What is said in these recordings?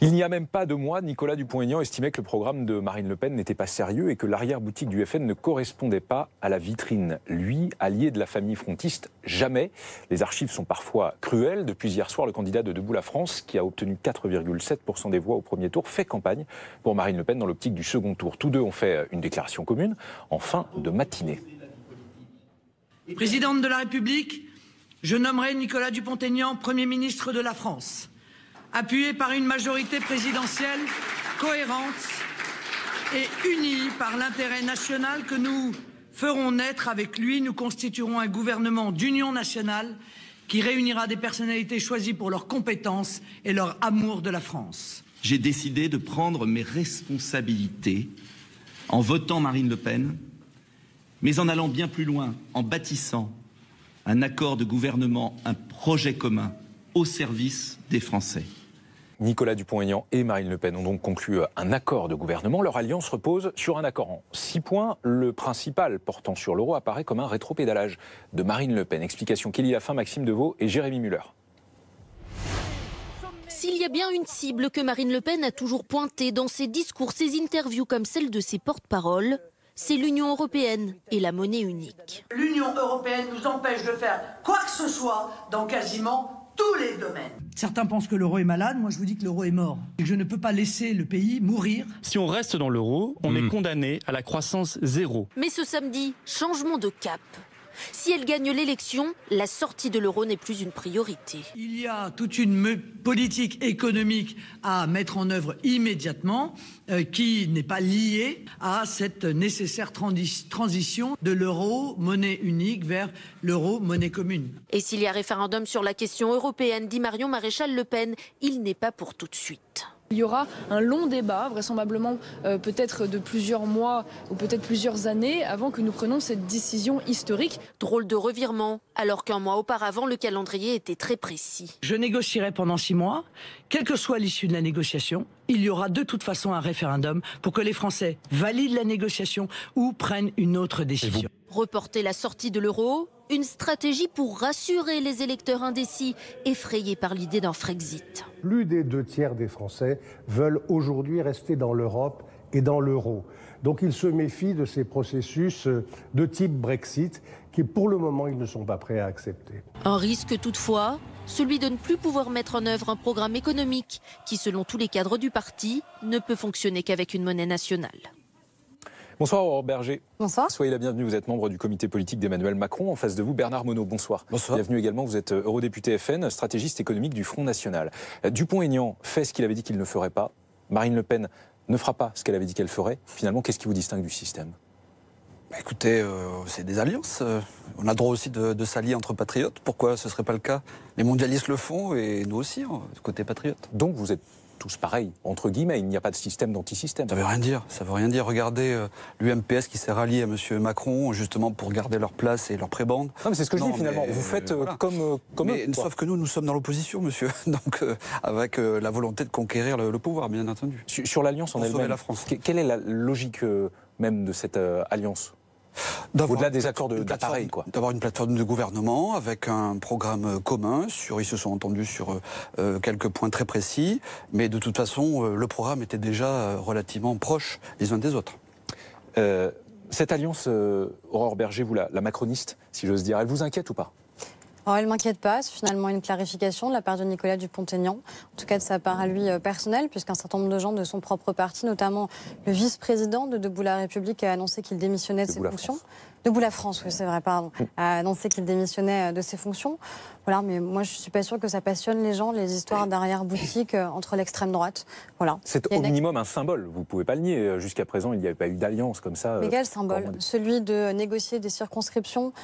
Il n'y a même pas 2 mois, Nicolas Dupont-Aignan estimait que le programme de Marine Le Pen n'était pas sérieux et que l'arrière-boutique du FN ne correspondait pas à la vitrine. Lui, allié de la famille frontiste, jamais. Les archives sont parfois cruelles. Depuis hier soir, le candidat de Debout la France, qui a obtenu 4,7% des voix au premier tour, fait campagne pour Marine Le Pen dans l'optique du second tour. Tous deux ont fait une déclaration commune en fin de matinée. Présidente de la République, je nommerai Nicolas Dupont-Aignan Premier ministre de la France. Appuyé par une majorité présidentielle cohérente et unie par l'intérêt national que nous ferons naître avec lui, nous constituerons un gouvernement d'union nationale qui réunira des personnalités choisies pour leurs compétences et leur amour de la France. J'ai décidé de prendre mes responsabilités en votant Marine Le Pen, mais en allant bien plus loin, en bâtissant un accord de gouvernement, un projet commun au service des Français. Nicolas Dupont-Aignan et Marine Le Pen ont donc conclu un accord de gouvernement. Leur alliance repose sur un accord en 6 points. Le principal, portant sur l'euro, apparaît comme un rétropédalage de Marine Le Pen. Explication Kelly Lafin, Maxime Deveau et Jérémy Muller. S'il y a bien une cible que Marine Le Pen a toujours pointée dans ses discours, ses interviews comme celle de ses porte-paroles, c'est l'Union européenne et la monnaie unique. L'Union européenne nous empêche de faire quoi que ce soit dans quasiment tous les domaines. Certains pensent que l'euro est malade, moi je vous dis que l'euro est mort. Et que je ne peux pas laisser le pays mourir. Si on reste dans l'euro, on est condamné à la croissance zéro. Mais ce samedi, changement de cap. Si elle gagne l'élection, la sortie de l'euro n'est plus une priorité. Il y a toute une politique économique à mettre en œuvre immédiatement qui n'est pas liée à cette nécessaire transition de l'euro monnaie unique vers l'euro monnaie commune. Et s'il y a référendum sur la question européenne, dit Marion Maréchal Le Pen, il n'est pas pour tout de suite. Il y aura un long débat, vraisemblablement peut-être de plusieurs mois ou peut-être plusieurs années avant que nous prenions cette décision historique. Drôle de revirement, alors qu'un mois auparavant, le calendrier était très précis. Je négocierai pendant 6 mois. Quelle que soit l'issue de la négociation, il y aura de toute façon un référendum pour que les Français valident la négociation ou prennent une autre décision. Reporter la sortie de l'euro, une stratégie pour rassurer les électeurs indécis, effrayés par l'idée d'un Frexit. Plus des 2/3 des Français veulent aujourd'hui rester dans l'Europe et dans l'euro. Donc ils se méfient de ces processus de type Brexit qui, pour le moment, ils ne sont pas prêts à accepter. Un risque toutefois, celui de ne plus pouvoir mettre en œuvre un programme économique qui, selon tous les cadres du parti, ne peut fonctionner qu'avec une monnaie nationale. Bonsoir Aurore Berger. Bonsoir. Soyez la bienvenue, vous êtes membre du comité politique d'Emmanuel Macron. En face de vous, Bernard Monod, bonsoir. Bonsoir. Bienvenue également, vous êtes eurodéputé FN, stratégiste économique du Front National. Dupont-Aignan fait ce qu'il avait dit qu'il ne ferait pas. Marine Le Pen ne fera pas ce qu'elle avait dit qu'elle ferait. Finalement, qu'est-ce qui vous distingue du système ? Écoutez, c'est des alliances. On a le droit aussi de s'allier entre patriotes. Pourquoi ce ne serait pas le cas? Les mondialistes le font et nous aussi, côté patriotes. Donc vous êtes tous pareils, entre guillemets, il n'y a pas de système d'antisystème. Ça veut rien dire, ça veut rien dire. Regardez l'UMPS qui s'est rallié à M. Macron, justement pour garder leur place et leur prébande. Non mais c'est ce que je dis finalement, vous faites voilà. comme eux. Sauf que nous sommes dans l'opposition, monsieur. Donc avec la volonté de conquérir le pouvoir, bien entendu. Sur l'alliance en elle-même, la France. Quelle est la logique même de cette alliance ? Au-delà des accords d'appareil, quoi. D'avoir une plateforme de gouvernement avec un programme commun. Ils se sont entendus sur quelques points très précis, mais de toute façon, le programme était déjà relativement proche les uns des autres. Cette alliance, Aurore Berger, vous la macroniste, si j'ose dire, elle vous inquiète ou pas ? Alors, elle ne m'inquiète pas, c'est finalement une clarification de la part de Nicolas Dupont-Aignan, en tout cas de sa part à lui personnelle, puisqu'un certain nombre de gens de son propre parti, notamment le vice-président de Debout la République, a annoncé qu'il démissionnait de ses fonctions. Debout la France, oui, c'est vrai, pardon, a annoncé qu'il démissionnait de ses fonctions. Voilà, mais moi je ne suis pas sûre que ça passionne les gens, les histoires d'arrière-boutique entre l'extrême droite. Voilà. C'est au minimum un symbole, vous ne pouvez pas le nier. Jusqu'à présent, il n'y avait pas eu d'alliance comme ça. Mais quel symbole ? Celui de négocier des circonscriptions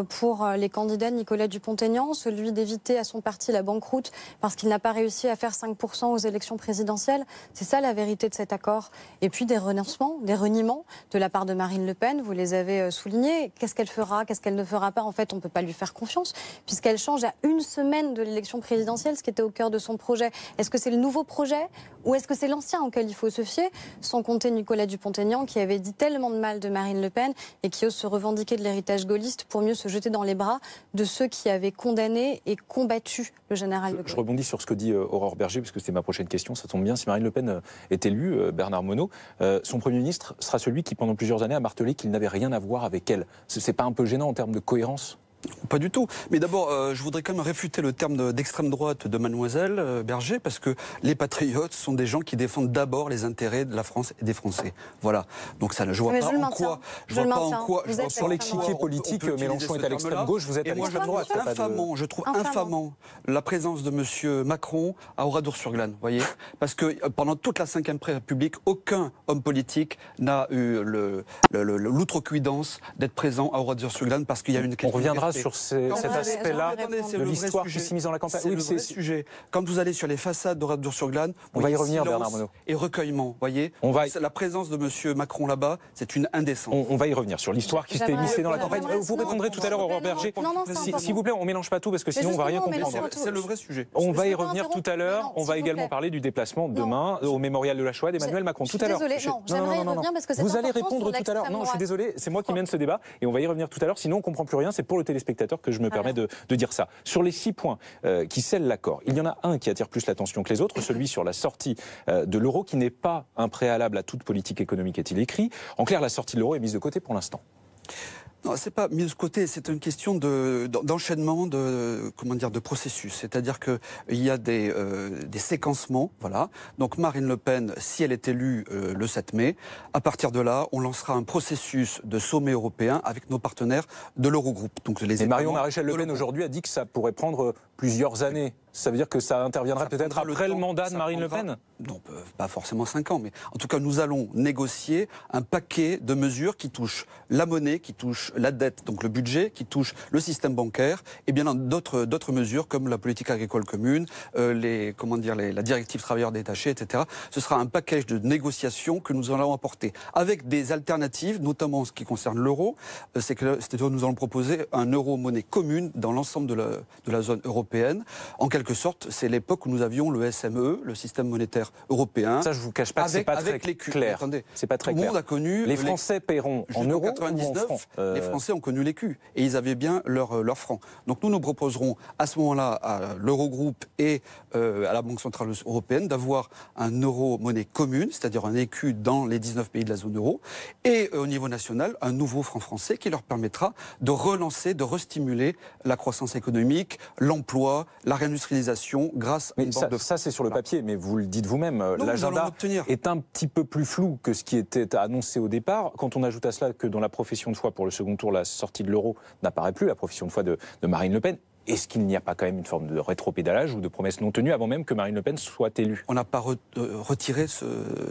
pour les candidats de Nicolas Dupont-Aignan, celui d'éviter à son parti la banqueroute parce qu'il n'a pas réussi à faire 5% aux élections présidentielles. C'est ça la vérité de cet accord. Et puis des renoncements, des reniements de la part de Marine Le Pen, vous les avez soulignés. Qu'est-ce qu'elle fera, qu'est-ce qu'elle ne fera pas? En fait, on ne peut pas lui faire confiance, puisqu'elle change à une semaine de l'élection présidentielle, ce qui était au cœur de son projet. Est-ce que c'est le nouveau projet ou est-ce que c'est l'ancien auquel il faut se fier? Sans compter Nicolas Dupont-Aignan, qui avait dit tellement de mal de Marine Le Pen et qui ose se revendiquer de l'héritage gaulliste pour mieux se jeter dans les bras de ceux qui avaient avait condamné et combattu le général de Gaulle. Je rebondis sur ce que dit Aurore Berger, parce que c'était ma prochaine question, ça tombe bien. Si Marine Le Pen est élue, Bernard Monod, son Premier ministre sera celui qui, pendant plusieurs années, a martelé qu'il n'avait rien à voir avec elle. C'est pas un peu gênant en termes de cohérence ? Pas du tout. Mais d'abord, je voudrais quand même réfuter le terme d'extrême droite de mademoiselle Berger, parce que les patriotes sont des gens qui défendent d'abord les intérêts de la France et des Français. Voilà. Donc ça, je vois pas en quoi. Sur l'échiquier politique, Mélenchon est à l'extrême gauche, vous êtes à l'extrême droite. Je trouve infamant la présence de M. Macron à Oradour-sur-Glane, voyez, parce que pendant toute la Ve République, aucun homme politique n'a eu l'outrecuidance d'être présent à Oradour-sur-Glane, parce qu'il y a une question. On reviendra sur cet aspect-là de l'histoire qui s'est mise dans la campagne. C'est le vrai sujet. Quand vous allez sur les façades d'Oradour-sur-Glane, on va y revenir, Bernard Monod. Et recueillement, voyez. La présence de M. Macron là-bas, c'est une indécence. On va y revenir sur l'histoire qui s'est mise dans la campagne. Vous répondrez tout à l'heure, Aurore Berger. S'il vous plaît, on mélange pas tout parce que sinon on va rien comprendre. C'est le vrai sujet. On va y revenir tout à l'heure. On va également parler du déplacement demain au mémorial de la Shoah d'Emmanuel Macron. Tout à l'heure. Vous allez répondre tout à l'heure. Non, je suis désolé, c'est moi qui mène ce débat et on va y revenir tout à l'heure. Sinon, on comprend plus rien. C'est pour le téléspectateur que je me permets de dire ça. Sur les 6 points qui scellent l'accord, il y en a un qui attire plus l'attention que les autres, celui sur la sortie de l'euro, qui n'est pas un préalable à toute politique économique, est-il écrit. En clair, la sortie de l'euro est mise de côté pour l'instant. Non, c'est pas mis de côté, c'est une question d'enchaînement de processus. C'est-à-dire qu'il y a des séquencements, voilà. Donc Marine Le Pen, si elle est élue le 7 mai, à partir de là, on lancera un processus de sommet européen avec nos partenaires de l'Eurogroupe. Donc les Marion Maréchal Le Pen aujourd'hui a dit que ça pourrait prendre plusieurs années. Ça veut dire que ça interviendra peut-être après le mandat de Marine Le Pen ? Non, pas forcément 5 ans, mais en tout cas, nous allons négocier un paquet de mesures qui touchent la monnaie, qui touchent la dette, donc le budget, qui touchent le système bancaire, et bien d'autres mesures comme la politique agricole commune, la directive travailleurs détachés, etc. Ce sera un package de négociations que nous allons apporter, avec des alternatives, notamment en ce qui concerne l'euro. C'est-à-dire nous allons proposer un euro-monnaie commune dans l'ensemble de la zone européenne. En quelque sorte, c'est l'époque où nous avions le SME, le système monétaire européen. Ça, je vous cache pas que c'est pas très clair. Attendez, c'est pas très clair. Tout le monde a connu. Les Français paieront en euros 99, ou en francs. Les Français ont connu l'écu et ils avaient bien leur franc. Donc nous proposerons à ce moment-là à l'Eurogroupe et à la Banque centrale européenne d'avoir un euro-monnaie commune, c'est-à-dire un écu dans les 19 pays de la zone euro, et au niveau national, un nouveau franc français qui leur permettra de relancer, de restimuler la croissance économique, l'emploi, la réindustrialisation grâce à une banque de ça, c'est sur le papier, mais vous le dites vous-même, l'agenda est un petit peu plus flou que ce qui était annoncé au départ. Quand on ajoute à cela que dans la profession de foi pour le second tour, la sortie de l'euro n'apparaît plus, la profession de foi de Marine Le Pen, est-ce qu'il n'y a pas quand même une forme de rétropédalage ou de promesse non tenue avant même que Marine Le Pen soit élue ? On n'a pas retiré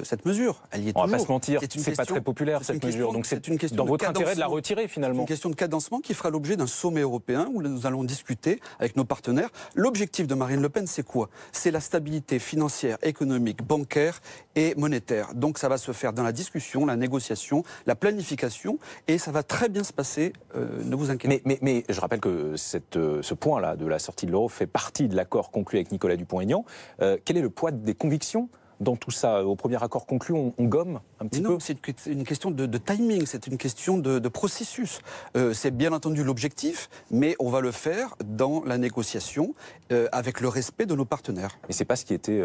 cette mesure. Elle y est toujours. On ne va pas se mentir, c'est pas très populaire cette mesure. Donc c'est dans votre intérêt de la retirer finalement. C'est une question de cadencement qui fera l'objet d'un sommet européen où nous allons discuter avec nos partenaires. L'objectif de Marine Le Pen, c'est quoi ? C'est la stabilité financière, économique, bancaire et monétaire. Donc ça va se faire dans la discussion, la négociation, la planification et ça va très bien se passer, ne vous inquiétez pas. Mais je rappelle que ce point-là de la sortie de l'euro fait partie de l'accord conclu avec Nicolas Dupont-Aignan. Quel est le poids des convictions dans tout ça? Au premier accord conclu, on gomme un petit peu? C'est une question de timing, c'est une question de processus. C'est bien entendu l'objectif, mais on va le faire dans la négociation avec le respect de nos partenaires. Et c'est pas ce qui était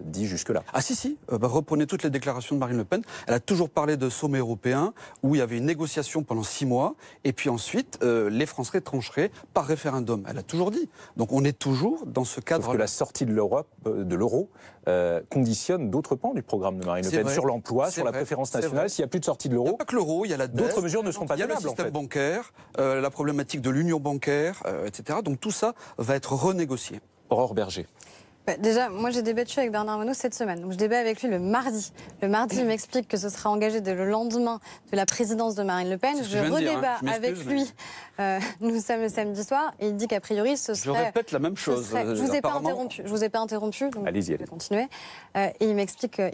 dit jusque-là. Ah si. Reprenez toutes les déclarations de Marine Le Pen. Elle a toujours parlé de sommet européen où il y avait une négociation pendant 6 mois et puis ensuite les Français trancheraient par référendum. Elle a toujours dit. Donc on est toujours dans ce cadre. Sauf que la sortie de l'euro conditionne d'autres pans du programme de Marine Le Pen, sur l'emploi, sur la préférence nationale. S'il n'y a plus de sortie de l'euro, il n'y a pas que l'euro, il y a la dette, d'autres mesures ne seront pas tenables. Il y a le système bancaire, la problématique de l'union bancaire, etc. Donc tout ça va être renégocié. Aurore Berger. Déjà, moi j'ai débattu avec Bernard Monod cette semaine. Donc je débat avec lui le mardi. Le mardi, il m'explique que ce sera engagé dès le lendemain de la présidence de Marine Le Pen. Je redébat avec lui. Nous sommes le samedi soir et il dit qu'a priori ce serait. Je répète la même chose. Je vous ai pas interrompu. Je vous ai pas interrompu. Donc allez-y. Je vais continuer. Et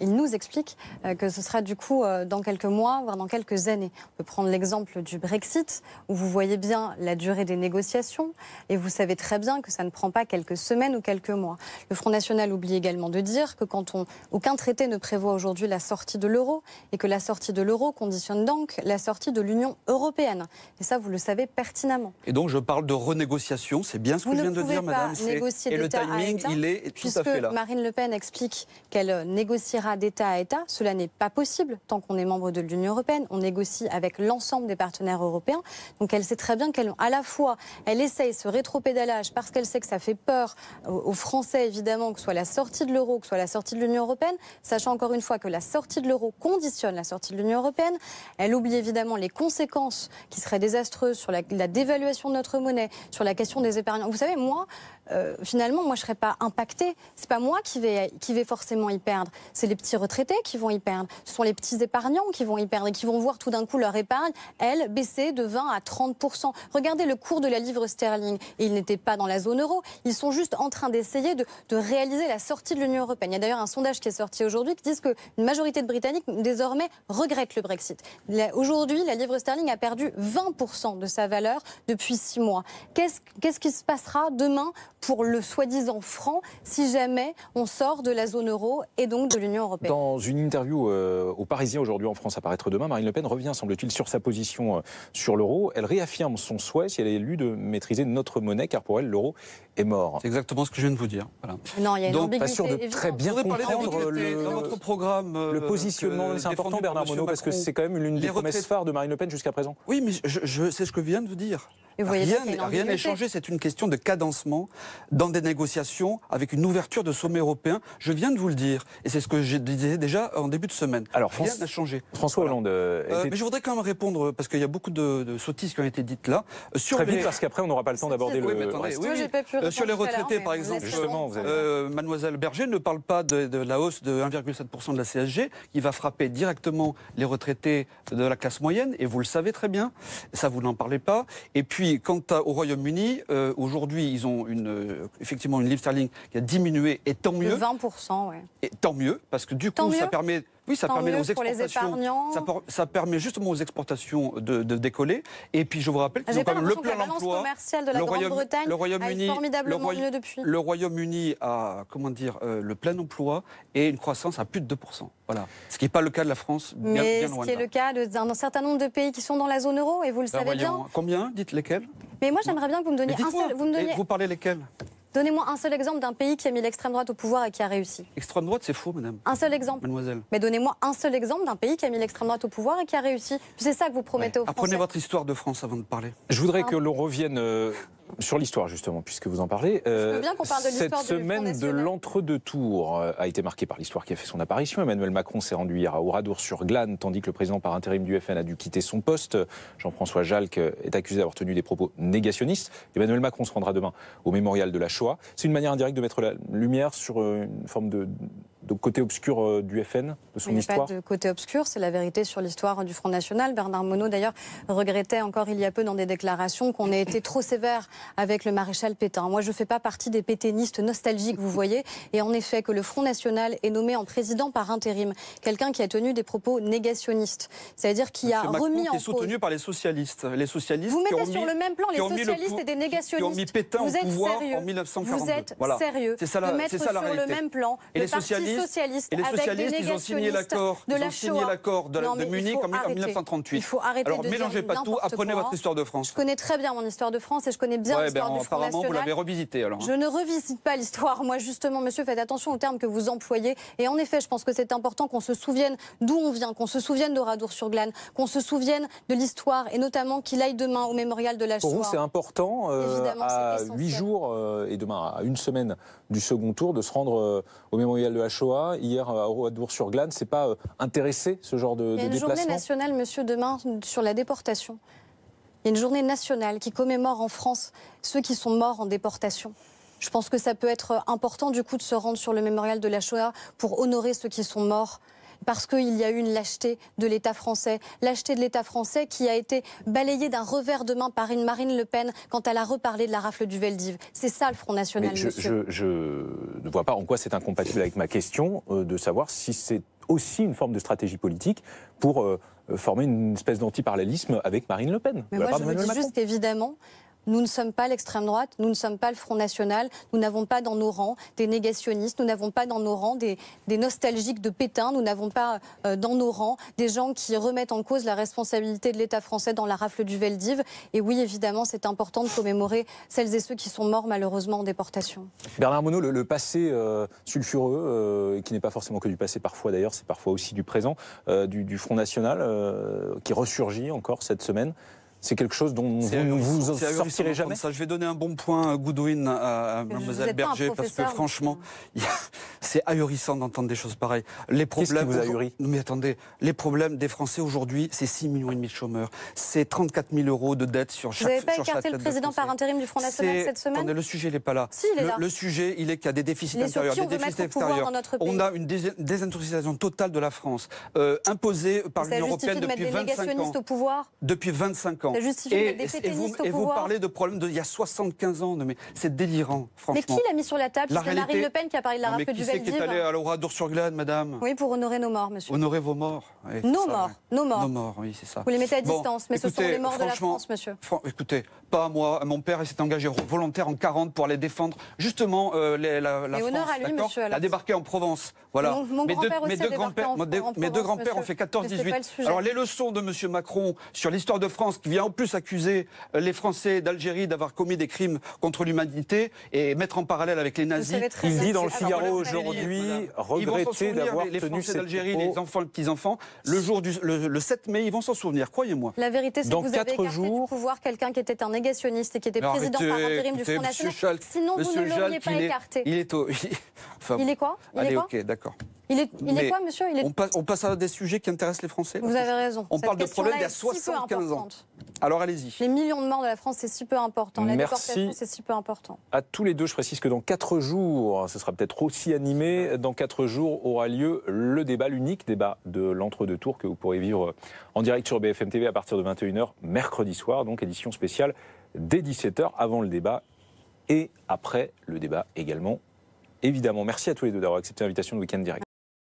il nous explique que ce sera du coup dans quelques mois, voire dans quelques années. On peut prendre l'exemple du Brexit, où vous voyez bien la durée des négociations et vous savez très bien que ça ne prend pas quelques semaines ou quelques mois. Le Front National oublie également de dire que aucun traité ne prévoit aujourd'hui la sortie de l'euro et que la sortie de l'euro conditionne donc la sortie de l'Union européenne. Et ça, vous le savez pertinemment. Et donc, je parle de renégociation, c'est bien ce que je viens de dire, madame. Et le timing, il est tout à fait là. Marine Le Pen explique qu'elle négociera d'État à État. Cela n'est pas possible tant qu'on est membre de l'Union européenne. On négocie avec l'ensemble des partenaires européens. Donc, elle sait très bien qu'à la fois, elle essaye ce rétropédalage parce qu'elle sait que ça fait peur aux Français, évidemment, que ce soit la sortie de l'euro, que ce soit la sortie de l'Union européenne, sachant encore une fois que la sortie de l'euro conditionne la sortie de l'Union européenne. Elle oublie évidemment les conséquences qui seraient désastreuses sur la dévaluation de notre monnaie, sur la question des épargnants. Vous savez, moi, finalement, je ne serais pas impactée. Ce n'est pas moi qui vais forcément y perdre. C'est les petits retraités qui vont y perdre. Ce sont les petits épargnants qui vont y perdre et qui vont voir tout d'un coup leur épargne, elle, baisser de 20 à 30%. Regardez le cours de la livre sterling. Et ils n'étaient pas dans la zone euro. Ils sont juste en train d'essayer de réaliser la sortie de l'Union européenne. Il y a d'ailleurs un sondage qui est sorti aujourd'hui qui dit qu'une majorité de Britanniques, désormais, regrettent le Brexit. Aujourd'hui, la livre sterling a perdu 20% de sa valeur depuis 6 mois. Qu'est-ce qui se passera demain pour le soi-disant franc si jamais on sort de la zone euro et donc de l'Union européenne? Dans une interview aux Parisiens aujourd'hui en France à paraître demain, Marine Le Pen revient, semble-t-il, sur sa position sur l'euro. Elle réaffirme son souhait, si elle est élue, de maîtriser notre monnaie, car pour elle, l'euro est mort. C'est exactement ce que je viens de vous dire. Voilà. Non, il y a une ambiguïté. Pas sûr de très bien comprendre dans votre programme. Le positionnement, c'est important, Bernard Monod, parce que c'est quand même l'une des promesses phares de Marine Le Pen jusqu'à présent. Oui, mais c'est ce que je viens de vous dire. Rien n'est changé, c'est une question de cadencement dans des négociations avec une ouverture de sommet européen. Je viens de vous le dire, et c'est ce que je disais déjà en début de semaine. Alors, rien n'a changé. François Hollande mais je voudrais quand même répondre, parce qu'il y a beaucoup de sottises qui ont été dites là. Très vite, parce qu'après, on n'aura pas le temps d'aborder sur les retraités, par exemple, mademoiselle Berger ne parle pas de la hausse de 1,7% de la CSG, qui va frapper directement les retraités de la classe moyenne, et vous le savez très bien, ça vous n'en parlez pas. Et puis, quant au Royaume-Uni, aujourd'hui, ils ont effectivement une livre sterling qui a diminué, et tant mieux. De 20%, oui. Et tant mieux, parce que du coup, ça permet... Oui, ça permet aux exportations. Ça permet justement aux exportations de décoller. Et puis je vous rappelle qu'ils ont quand même le plein emploi. Le Royaume-Uni a le plein emploi et une croissance à plus de 2%. Voilà. Ce qui n'est pas le cas de la France. Mais ce qui est le cas d'un certain nombre de pays qui sont dans la zone euro, et vous le savez bien. Combien? Dites lesquels. Mais moi, j'aimerais bien que vous me donniez un seul. Vous parlez lesquels? Donnez-moi un seul exemple d'un pays qui a mis l'extrême droite au pouvoir et qui a réussi. Extrême droite, c'est faux, madame. Un seul exemple. Mademoiselle. Mais donnez-moi un seul exemple d'un pays qui a mis l'extrême droite au pouvoir et qui a réussi. C'est ça que vous promettez aux Français. Apprenez votre histoire de France avant de parler. Je voudrais que l'on revienne sur l'histoire, justement, puisque vous en parlez. Je veux bien qu'on parle de l'histoire. Cette semaine de l'entre-deux-tours a été marquée par l'histoire qui a fait son apparition. Emmanuel Macron s'est rendu hier à Oradour-sur-Glane, tandis que le président par intérim du FN a dû quitter son poste. Jean-François Jalc est accusé d'avoir tenu des propos négationnistes. Emmanuel Macron se rendra demain au mémorial de la Shoah. C'est une manière indirecte de mettre la lumière sur une forme de côté obscur du FN, de son histoire. Il n'y a pas de côté obscur, c'est la vérité sur l'histoire du Front National. Bernard Monod, d'ailleurs, regrettait encore il y a peu dans des déclarations qu'on ait été trop sévère avec le maréchal Pétain. Moi, je ne fais pas partie des pétainistes nostalgiques, vous voyez. Et en effet, que le Front National est nommé en président par intérim quelqu'un qui a tenu des propos négationnistes. C'est-à-dire qui a remis en cause... soutenu par les socialistes. Les socialistes vous mettez sur le même plan les socialistes et des négationnistes. Qui ont mis Pétain au pouvoir en 1942. Vous êtes sérieux de mettre sur le même plan le Parti socialiste avec des ils ont signé l'accord de Munich en 1938. Il faut arrêter de dire mélangez pas tout, apprenez votre histoire de France. Je connais très bien mon histoire de France et je connais bien l'histoire du Front National. Apparemment, vous l'avez revisité alors. Je ne revisite pas l'histoire. Moi, justement, monsieur, faites attention aux termes que vous employez. Et en effet, je pense que c'est important qu'on se souvienne d'où on vient, qu'on se souvienne d'Oradour-sur-Glane, qu'on se souvienne de l'histoire et notamment qu'il aille demain au mémorial de la Shoah. Pour vous, c'est important, à 8 jours et demain à 1 semaine du second tour, de se rendre au mémorial de la Shoah. Hier, à Oradour-sur-Glane, c'est pas intéressé ce genre de déplacement? Il y a une journée nationale, monsieur, demain, sur la déportation. Il y a une journée nationale qui commémore en France ceux qui sont morts en déportation. Je pense que ça peut être important, du coup, de se rendre sur le mémorial de la Shoah pour honorer ceux qui sont morts. Parce qu'il y a eu une lâcheté de l'État français. Lâcheté de l'État français qui a été balayée d'un revers de main par une Marine Le Pen quand elle a reparlé de la rafle du Veldiv. C'est ça le Front National, monsieur. Je ne vois pas en quoi c'est incompatible avec ma question de savoir si c'est aussi une forme de stratégie politique pour former une espèce d'antiparallélisme avec Marine Le Pen. Mais moi, je vous dis juste qu'évidemment, Nous ne sommes pas l'extrême droite, nous ne sommes pas le Front National, nous n'avons pas dans nos rangs des négationnistes, nous n'avons pas dans nos rangs des nostalgiques de Pétain, nous n'avons pas dans nos rangs des gens qui remettent en cause la responsabilité de l'État français dans la rafle du Veldiv. Et oui, évidemment, c'est important de commémorer celles et ceux qui sont morts malheureusement en déportation. Bernard Monod, le passé sulfureux, qui n'est pas forcément que du passé parfois d'ailleurs, c'est parfois aussi du présent, du Front National, qui ressurgit encore cette semaine. C'est quelque chose dont vous ne vous sortirez jamais. Ça. Je vais donner un bon point Goodwin à Mlle Berger, parce que franchement, c'est ahurissant d'entendre des choses pareilles. Qu'est-ce qui vous ahurit ? Mais attendez, les problèmes des Français aujourd'hui, c'est 6,5 millions de chômeurs, c'est 34 000 € de dettes sur chaque. Vous n'avez pas écarté le président par intérim du Front National cette semaine ? Attendez, le sujet, il n'est pas là. Si, il est là. Le sujet, il est qu'il y a des déficits intérieurs, des déficits extérieurs. On a une désindustrialisation totale de la France, imposée par l'Union européenne depuis 25 ans. Au pouvoir. Depuis 25 ans. Et vous parlez de problèmes d'il y a 75 ans. Mais c'est délirant, franchement. Mais qui l'a mis sur la table ? C'est Marine Le Pen qui a parlé de la rafle du Veldiv. Qui est allé à l'Oradour-sur-Glane, madame ? Oui, pour honorer nos morts, monsieur. Honorer vos morts. Oui, nos morts. Nos morts, oui, c'est ça. Vous les mettez à distance, mais écoutez, ce sont les morts de la France, monsieur. Écoutez, pas à moi. Mon père s'est engagé volontaire en 40 pour aller défendre justement la France. Honneur à lui, monsieur. A débarqué en Provence. Voilà. Mes deux grands-pères ont fait 14-18. Alors les leçons de monsieur Macron sur l'histoire de France, qui vient en plus accuser les Français d'Algérie d'avoir commis des crimes contre l'humanité et mettre en parallèle avec les nazis. Il dit dans le Figaro aujourd'hui regretter d'avoir les tenu Français ces d'Algérie, propos. les enfants, les petits-enfants, le 7 mai, ils vont s'en souvenir, croyez-moi. La vérité, c'est que vous avez écarté du pouvoir quelqu'un qui était un négationniste et qui était président par intérim du Front National. Sinon, vous ne l'auriez pas écarté. Il est Il est quoi ? Allez, ok, d'accord. Il est quoi, monsieur ? On passe à des sujets qui intéressent les Français. Vous avez raison. On parle de problèmes d'il y a 75 ans. Alors allez-y. Les millions de morts de la France, c'est si peu important. La déportation, c'est si peu important. À tous les deux, je précise que dans 4 jours, ce sera peut-être aussi animé, dans 4 jours aura lieu le débat, l'unique débat de l'entre-deux tours que vous pourrez vivre en direct sur BFM TV à partir de 21h, mercredi soir, donc édition spéciale dès 17h, avant le débat et après le débat également. Évidemment, merci à tous les deux d'avoir accepté l'invitation de Week-end Direct.